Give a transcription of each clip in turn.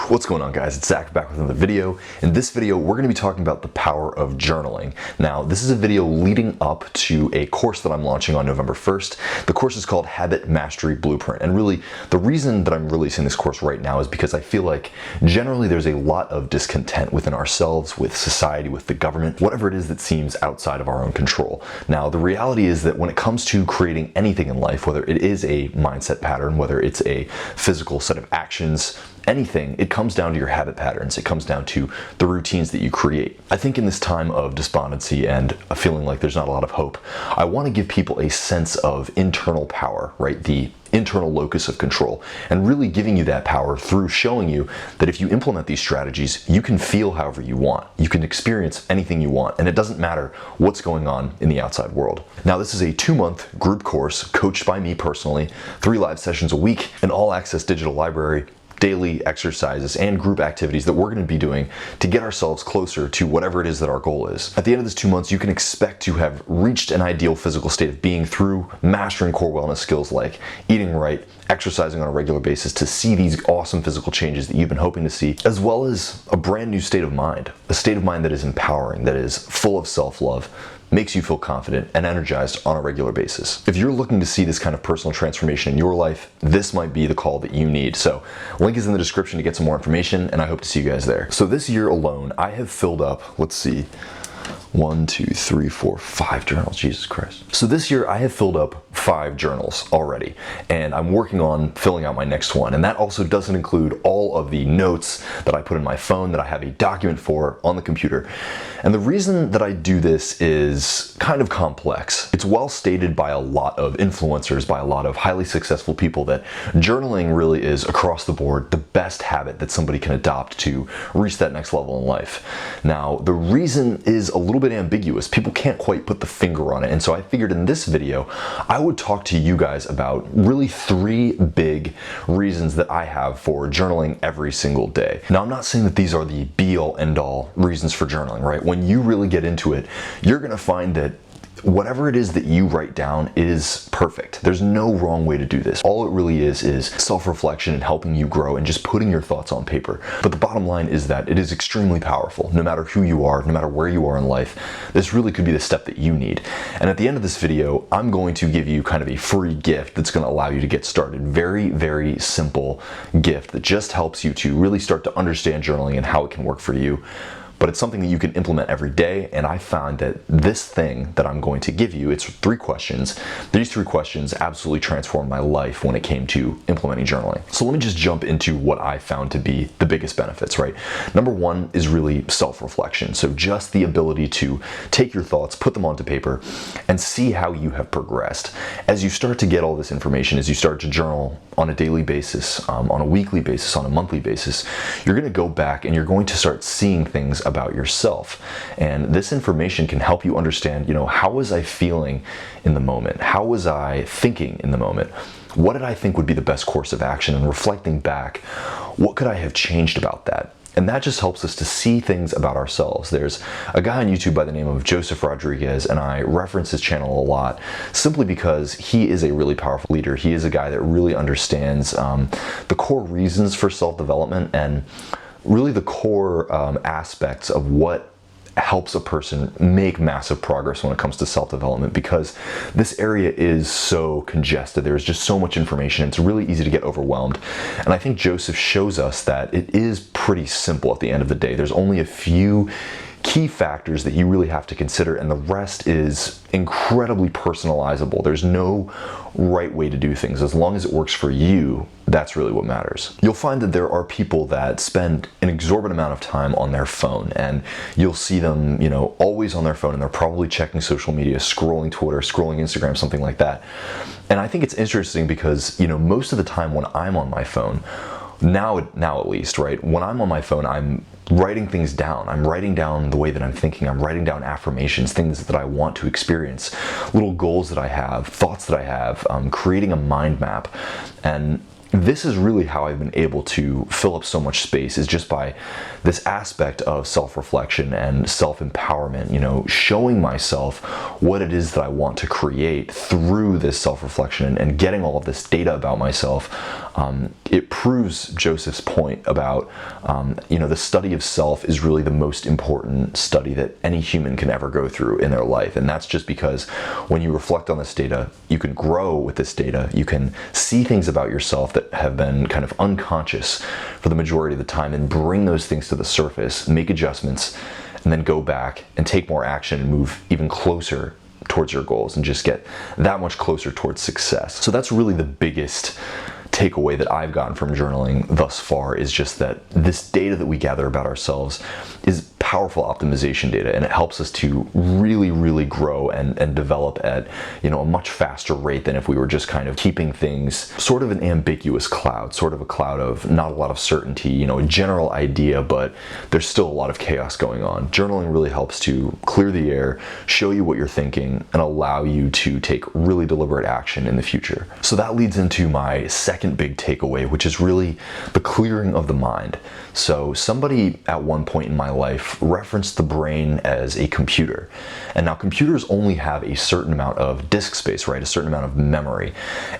What's going on, guys? It's Zach back with another video. In this video, we're going to be talking about the power of journaling. Now, this is a video leading up to a course that I'm launching on November 1st. The course is called Habit Mastery Blueprint. And really, the reason that I'm releasing this course right now is because I feel like generally there's a lot of discontent within ourselves, with society, with the government, whatever it is that seems outside of our own control. Now, the reality is that when it comes to creating anything in life, whether it is a mindset pattern, whether it's a physical set of actions, anything, it comes down to your habit patterns. It comes down to the routines that you create. I think in this time of despondency and a feeling like there's not a lot of hope, I want to give people a sense of internal power, right? The internal locus of control, and really giving you that power through showing you that if you implement these strategies, you can feel however you want. You can experience anything you want, and it doesn't matter what's going on in the outside world. Now, this is a 2-month group course coached by me personally, 3 live sessions a week, an all-access digital library, daily exercises and group activities that we're going to be doing to get ourselves closer to whatever it is that our goal is. At the end of this 2 months, you can expect to have reached an ideal physical state of being through mastering core wellness skills like eating right, exercising on a regular basis to see these awesome physical changes that you've been hoping to see, as well as a brand new state of mind, a state of mind that is empowering, that is full of self-love, makes you feel confident and energized on a regular basis. If you're looking to see this kind of personal transformation in your life, this might be the call that you need. So, link is in the description to get some more information, and I hope to see you guys there. So this year alone, I have filled up, let's see, 1, 2, 3, 4, 5 journals, Jesus Christ. So this year I have filled up 5 journals already, and I'm working on filling out my next one. And that also doesn't include all of the notes that I put in my phone that I have a document for on the computer. And the reason that I do this is kind of complex. It's well stated by a lot of influencers, by a lot of highly successful people, that journaling really is across the board the best habit that somebody can adopt to reach that next level in life. Now, the reason is a little bit ambiguous. People can't quite put the finger on it. And so I figured in this video, I would talk to you guys about really 3 big reasons that I have for journaling every single day. Now, I'm not saying that these are the be-all, end-all reasons for journaling, right? When you really get into it, you're gonna find that whatever it is that you write down is perfect. There's no wrong way to do this. All it really is self-reflection and helping you grow and just putting your thoughts on paper. But the bottom line is that it is extremely powerful. No matter who you are, no matter where you are in life, this really could be the step that you need. And at the end of this video, I'm going to give you kind of a free gift that's going to allow you to get started. Very, very simple gift that just helps you to really start to understand journaling and how it can work for you. But it's something that you can implement every day, and I found that this thing that I'm going to give you, it's 3 questions. These 3 questions absolutely transformed my life when it came to implementing journaling. So let me just jump into what I found to be the biggest benefits, right? Number 1 is really self-reflection. So just the ability to take your thoughts, put them onto paper, and see how you have progressed. As you start to get all this information, as you start to journal on a daily basis, on a weekly basis, on a monthly basis, you're going to go back and you're going to start seeing things about yourself. And this information can help you understand, how was I feeling in the moment? How was I thinking in the moment? What did I think would be the best course of action? And reflecting back, what could I have changed about that? And that just helps us to see things about ourselves. There's a guy on YouTube by the name of Joseph Rodriguez, and I reference his channel a lot simply because he is a really powerful leader. He is a guy that really understands the core reasons for self-development and really the core aspects of what helps a person make massive progress when it comes to self-development, because this area is so congested. There's just so much information. It's really easy to get overwhelmed. And I think Joseph shows us that it is pretty simple at the end of the day. There's only a few key factors that you really have to consider, and the rest is incredibly personalizable. There's no right way to do things. As long as it works for you, that's really what matters. You'll find that there are people that spend an exorbitant amount of time on their phone, and you'll see them, always on their phone, and they're probably checking social media, scrolling Twitter, scrolling Instagram, something like that. And I think it's interesting because, most of the time when I'm on my phone, now at least, right? When I'm on my phone, I'm writing things down. I'm writing down the way that I'm thinking. I'm writing down affirmations, things that I want to experience, little goals that I have, thoughts that I have, creating a mind map. And this is really how I've been able to fill up so much space, is just by this aspect of self-reflection and self-empowerment, showing myself what it is that I want to create through this self-reflection and getting all of this data about myself. It proves Joseph's point about, the study of self is really the most important study that any human can ever go through in their life. And that's just because when you reflect on this data, you can grow with this data. You can see things about yourself that have been kind of unconscious for the majority of the time, and bring those things to the surface, make adjustments, and then go back and take more action and move even closer towards your goals and just get that much closer towards success. So that's really the biggest takeaway that I've gotten from journaling thus far, is just that this data that we gather about ourselves is powerful optimization data, and it helps us to really grow and develop at a much faster rate than if we were just kind of keeping things sort of an ambiguous cloud, sort of a cloud of not a lot of certainty, a general idea, but there's still a lot of chaos going on. Journaling really helps to clear the air, show you what you're thinking, and allow you to take really deliberate action in the future. So that leads into my second big takeaway, which is really the clearing of the mind. So somebody at one point in my life referenced the brain as a computer. And now computers only have a certain amount of disk space, right? A certain amount of memory.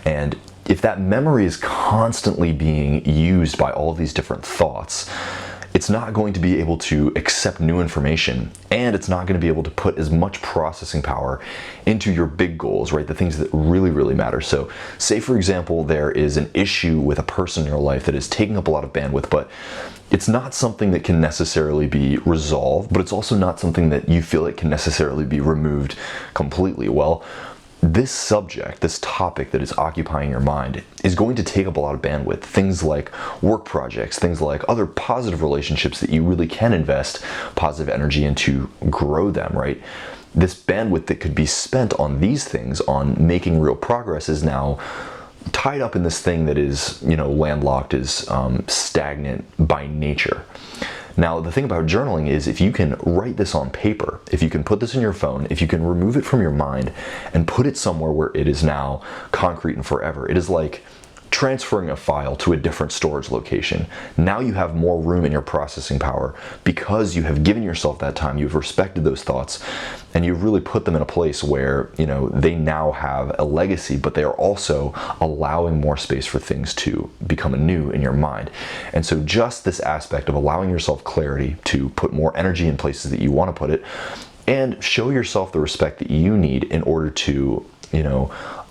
And if that memory is constantly being used by all of these different thoughts, it's not going to be able to accept new information, and it's not going to be able to put as much processing power into your big goals, right? The things that really matter. So say, for example, there is an issue with a person in your life that is taking up a lot of bandwidth, but it's not something that can necessarily be resolved, but it's also not something that you feel it can necessarily be removed completely. Well, this subject, this topic that is occupying your mind, is going to take up a lot of bandwidth. Things like work projects, things like other positive relationships that you really can invest positive energy into, grow them, right? This bandwidth that could be spent on these things, on making real progress, is now tied up in this thing that is, landlocked, is stagnant by nature. Now, the thing about journaling is, if you can write this on paper, if you can put this in your phone, if you can remove it from your mind and put it somewhere where it is now concrete and forever, it is like transferring a file to a different storage location. Now you have more room in your processing power because you have given yourself that time, you've respected those thoughts, and you've really put them in a place where, they now have a legacy, but they are also allowing more space for things to become anew in your mind. And so just this aspect of allowing yourself clarity to put more energy in places that you want to put it, and show yourself the respect that you need in order to,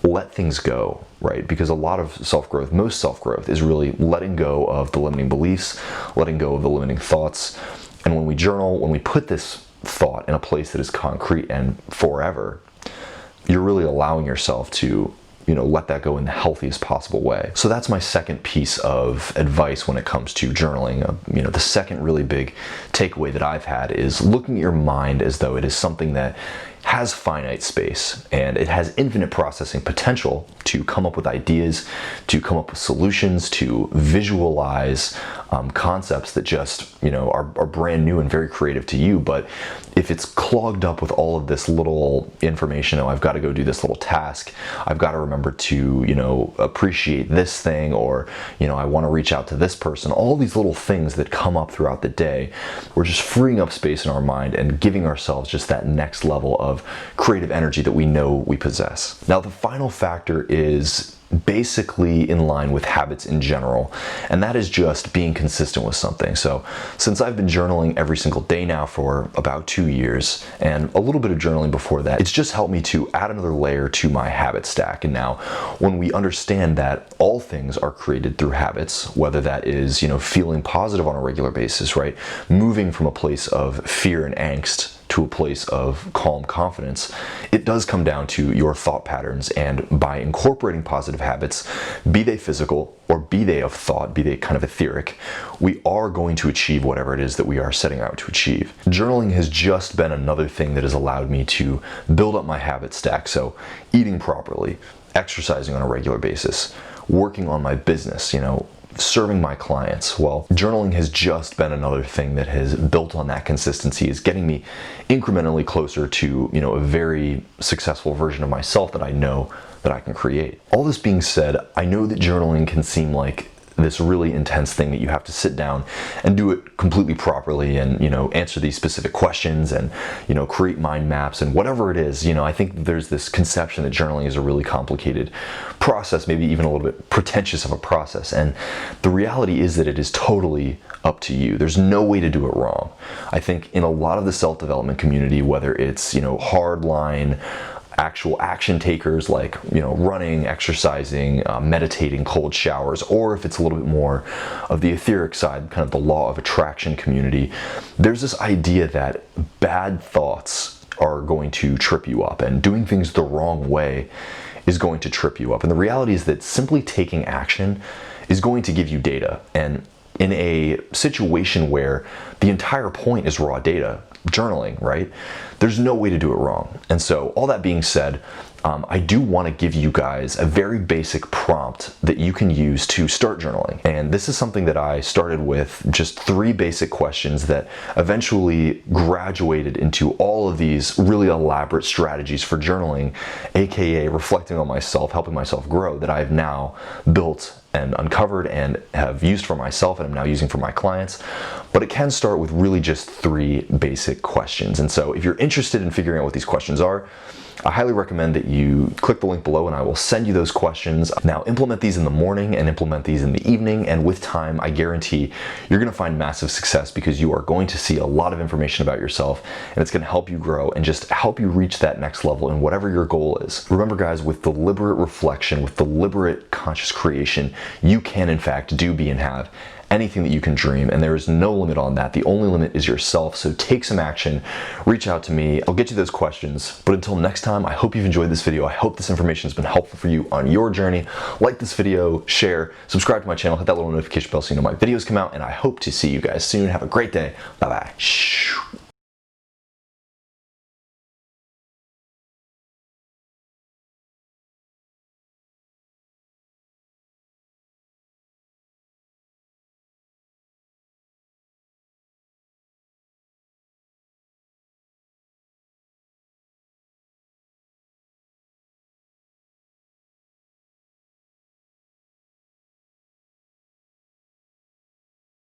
let things go, right? Because a lot of self-growth, most self-growth, is really letting go of the limiting beliefs, letting go of the limiting thoughts. And when we journal, when we put this thought in a place that is concrete and forever, you're really allowing yourself to, let that go in the healthiest possible way. So that's my second piece of advice when it comes to journaling. The second really big takeaway that I've had is looking at your mind as though it is something that has finite space and it has infinite processing potential to come up with ideas, to come up with solutions, to visualize concepts that just are brand new and very creative to you. But if it's clogged up with all of this little information, I've got to go do this little task, I've got to remember to appreciate this thing, or I want to reach out to this person, all these little things that come up throughout the day, we're just freeing up space in our mind and giving ourselves just that next level of creative energy that we know we possess. Now, the final factor is basically in line with habits in general, and that is just being consistent with something. So since I've been journaling every single day now for about 2 years, and a little bit of journaling before that, it's just helped me to add another layer to my habit stack. And now when we understand that all things are created through habits, whether that is feeling positive on a regular basis, right, moving from a place of fear and angst to a place of calm confidence, it does come down to your thought patterns. And by incorporating positive habits, be they physical or be they of thought, be they kind of etheric, we are going to achieve whatever it is that we are setting out to achieve. Journaling has just been another thing that has allowed me to build up my habit stack. So eating properly, exercising on a regular basis, working on my business, serving my clients? Well, journaling has just been another thing that has built on that consistency, is getting me incrementally closer to, a very successful version of myself that I know that I can create. All this being said, I know that journaling can seem like this really intense thing that you have to sit down and do it completely properly and, answer these specific questions and, create mind maps and whatever it is. I think there's this conception that journaling is a really complicated process, maybe even a little bit pretentious of a process. And the reality is that it is totally up to you. There's no way to do it wrong. I think in a lot of the self-development community, whether it's, hardline, actual action takers like running, exercising, meditating, cold showers, or if it's a little bit more of the etheric side, kind of the law of attraction community, there's this idea that bad thoughts are going to trip you up and doing things the wrong way is going to trip you up. And the reality is that simply taking action is going to give you data. And in a situation where the entire point is raw data, journaling, right? There's no way to do it wrong. And so all that being said, I do want to give you guys a very basic prompt that you can use to start journaling. And this is something that I started with just 3 basic questions that eventually graduated into all of these really elaborate strategies for journaling, aka reflecting on myself, helping myself grow, that I've now built and uncovered and have used for myself and I'm now using for my clients. But it can start with really just 3 basic questions. And so if you're interested in figuring out what these questions are, I highly recommend that you click the link below and I will send you those questions. Now, implement these in the morning and implement these in the evening, and with time, I guarantee you're gonna find massive success because you are going to see a lot of information about yourself and it's gonna help you grow and just help you reach that next level in whatever your goal is. Remember guys, with deliberate reflection, with deliberate conscious creation, you can in fact do, be, and have anything that you can dream, and there is no limit on that. The only limit is yourself. So take some action, reach out to me, I'll get you those questions. But until next time, I hope you've enjoyed this video. I hope this information has been helpful for you on your journey. Like this video, share, subscribe to my channel, hit that little notification bell so you know my videos come out, and I hope to see you guys soon. Have a great day. Bye-bye.